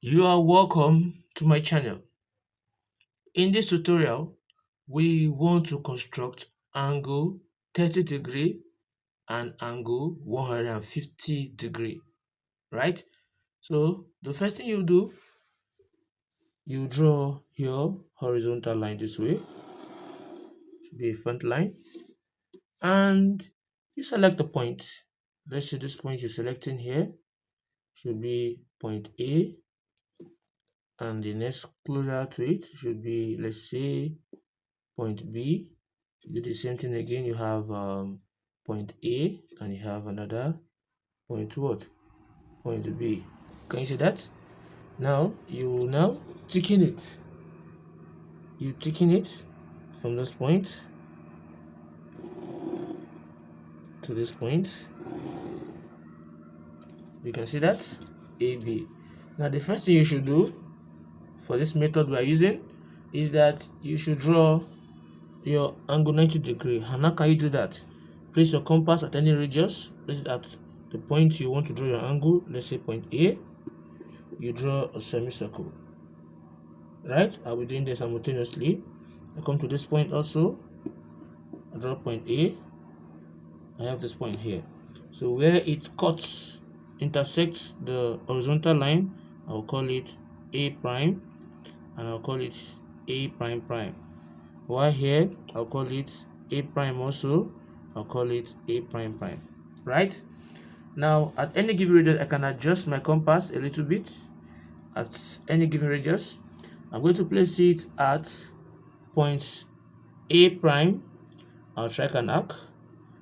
You are welcome to my channel. In this tutorial, we want to construct angle 30 degree and angle 150 degree, right? So the first thing you do, you draw your horizontal line this way, should be a front line, and you select the point. Let's say this point you're selecting here should be point A, and the next closer to it should be, let's say, point B. Do the same thing again. You have point A and you have another point what? Point B. Can you see that? Now you now thicken it. You thicken it from this point to this point. You can see that AB. Now the first thing you should do for this method we are using is that you should draw your angle 90 degree. And how can you do that? Place your compass at any radius. Place it at the point you want to draw your angle. Let's say point A. You draw a semicircle. Right? I'll be doing this simultaneously. I come to this point also. I draw point A. I have this point here. So where it cuts, intersects the horizontal line, I'll call it A prime, and I'll call it A prime prime. While here, I'll call it A prime also. I'll call it A prime prime. Right? Now, at any given radius, I can adjust my compass a little bit. At any given radius, I'm going to place it at point A prime. I'll strike an arc.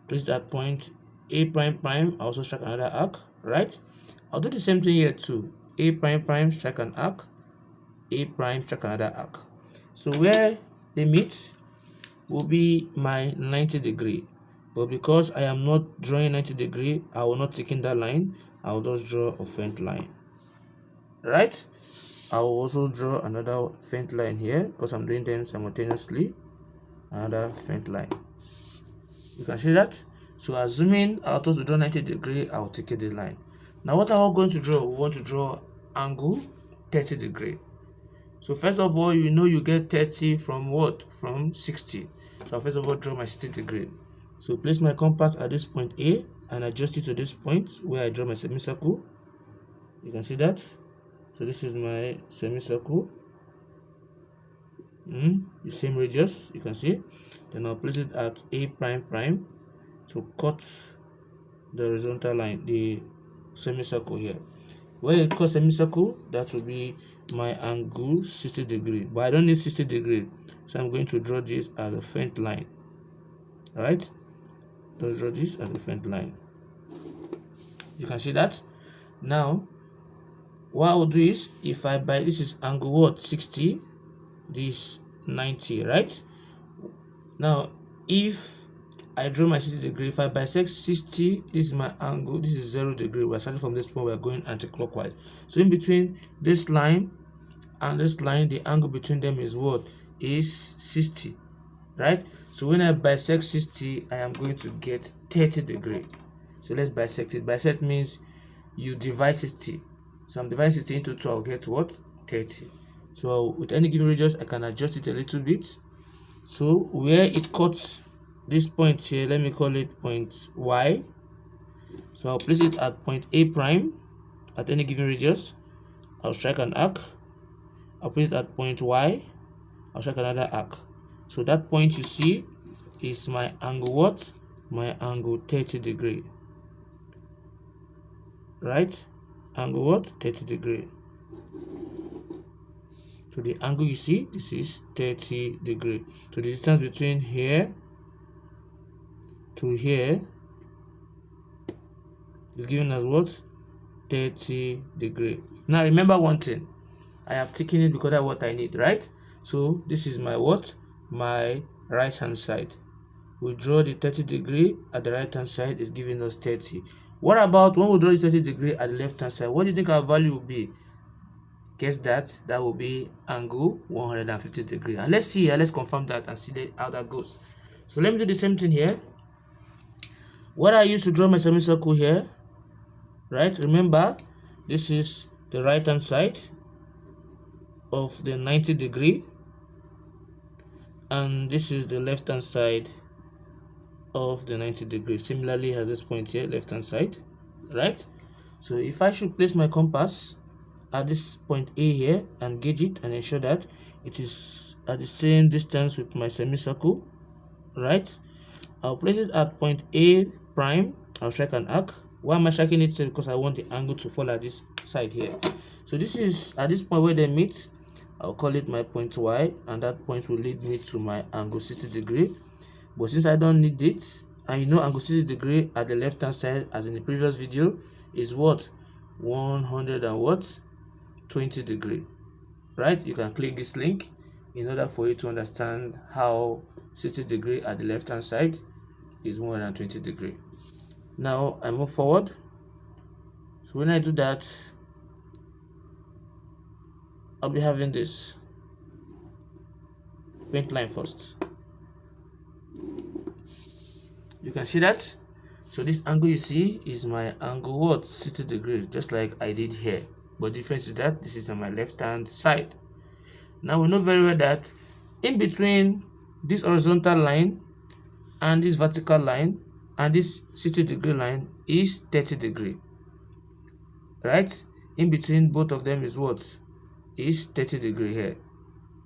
Place it at point A prime prime. I'll also strike another arc. Right? I'll do the same thing here too. A prime prime, strike an arc. A prime, strike another arc. So where they meet will be my 90 degree. But because I am not drawing 90 degree, I will not take in that line. I will just draw a faint line. Right? I will also draw another faint line here because I'm doing them simultaneously. Another faint line. You can see that? So assuming I was to draw 90 degree, I will take the line. Now what are we going to draw? We want to draw angle 30 degree. So first of all, you know you get 30 from what? From 60. So I'll first of all draw my 60 degree. So place my compass at this point A and adjust it to this point where I draw my semicircle. You can see that. So this is my semicircle. The same radius, you can see. Then I'll place it at A prime prime to cut the horizontal line, the semicircle here. Where it cuts semicircle, that will be my angle 60 degree. But I don't need 60 degree, so I'm going to draw this as a faint line. Alright? Let's draw this as a faint line. You can see that. Now, what I'll do is, if I by this is angle what? 60, this 90, right? Now, if I draw my 60 degree, if I bisect 60, this is my angle, this is 0 degree. We're starting from this point, we're going anti-clockwise. So in between this line and this line, the angle between them is what? Is 60, right? So when I bisect 60, I am going to get 30 degree. So let's bisect it. Bisect means you divide 60. So I'm dividing 60 into 2, I'll get what? 30. So with any given radius, I can adjust it a little bit. So where it cuts this point here, let me call it point Y. So I'll place it at point A prime at any given radius. I'll strike an arc. I'll place it at point Y. I'll strike another arc. So that point you see is my angle what? My angle 30 degree. Right? Angle what? 30 degree. So the angle you see, this is 30 degree. So the distance between here to here is given as what? 30 degree. Now remember one thing. I have taken it because that's what I need, right? So this is my what? My right hand side. We draw the 30 degree at the right hand side is giving us 30. What about when we draw the 30 degree at the left hand side? What do you think our value will be? Guess that. That will be angle 150 degree. And let's see, let's confirm that and see how that goes. So let me do the same thing here. What I used to draw my semicircle here, right? Remember, this is the right hand side. of the 90 degree, and this is the left hand side of the 90 degree. Similarly, has this point here, left hand side, right? So if I should place my compass at this point A here and gauge it and ensure that it is at the same distance with my semicircle, right? I'll place it at point A prime. I'll strike an arc. Why am I striking it? Because I want the angle to fall at this side here. So this is at this point where they meet. I'll call it my point Y, and that point will lead me to my angle 60 degree. But since I don't need it, and you know angle 60 degree at the left hand side, as in the previous video, is what? 100 and what? 20 degree, right? You can click this link in order for you to understand how 60 degree at the left hand side is 120 degree. Now I move forward. So when I do that, I'll be having this faint line first. You can see that. So this angle you see is my angle what? 60 degrees, just like I did here. But the difference is that this is on my left hand side. Now we know very well that in between this horizontal line and this vertical line and this 60 degree line is 30 degree, right? In between both of them is what? Is 30 degree here.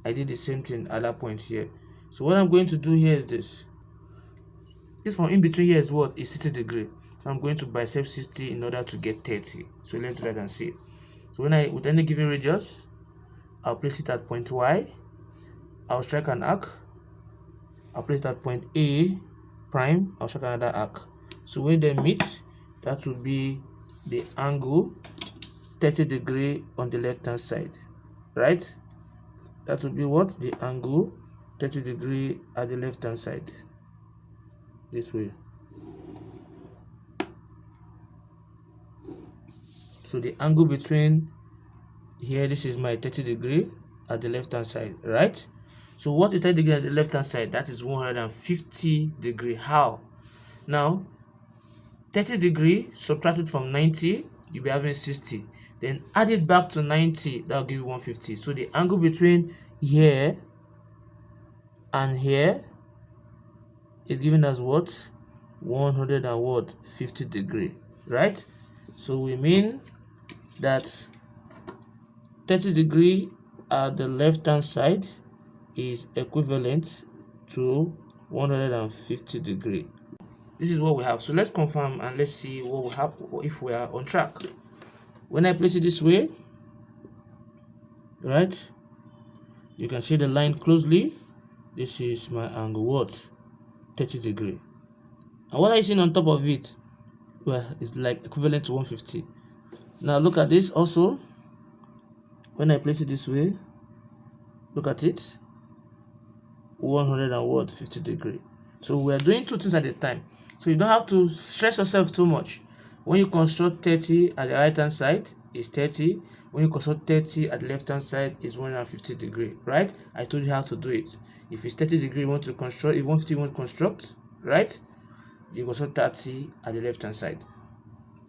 I did the same thing at that point here. So what I'm going to do here is this. This from in between here is what? Is 60 degree. So I'm going to bisect 60 in order to get 30. So let's do that and see. So when with any given radius, I'll place it at point Y. I'll strike an arc. I'll place it at point A prime. I'll strike another arc. So when they meet, that will be the angle 30 degree on the left hand side, right? That will be what? The angle 30 degree at the left hand side, this way. So the angle between here, this is my 30 degree at the left hand side, right? So what is 30 degree at the left hand side? That is 150 degree. How? Now 30 degree subtracted from 90, you'll be having 60. Then add it back to 90, that'll give you 150. So the angle between here and here is giving us what? 150 degree, right? So we mean that 30 degree at the left hand side is equivalent to 150 degree. This is what we have. So let's confirm and let's see what we have if we are on track. When I place it this way, right, you can see the line closely. This is my angle what? 30 degree. And what I see on top of it, well, it's like equivalent to 150. Now look at this also. When I place it this way, look at it, 150 degree. So we are doing two things at a time. So you don't have to stress yourself too much. When you construct 30 at the right hand side, is 30. When you construct 30 at the left hand side, is 150 degree, right? I told you how to do it. If it's 30 degree, you want to construct, if 150 you want to construct, right? You construct 30 at the left hand side,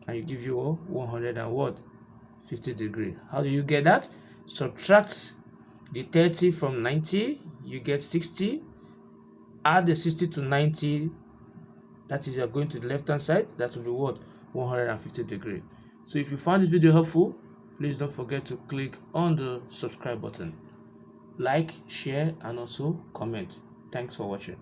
and you give you 150 degree. How do you get that? Subtract the 30 from 90, you get 60. Add the 60 to 90, that is, you're going to the left hand side, that will be what? 150 degree. So if you found this video helpful, please don't forget to click on the subscribe button, like, share, and also comment. Thanks for watching.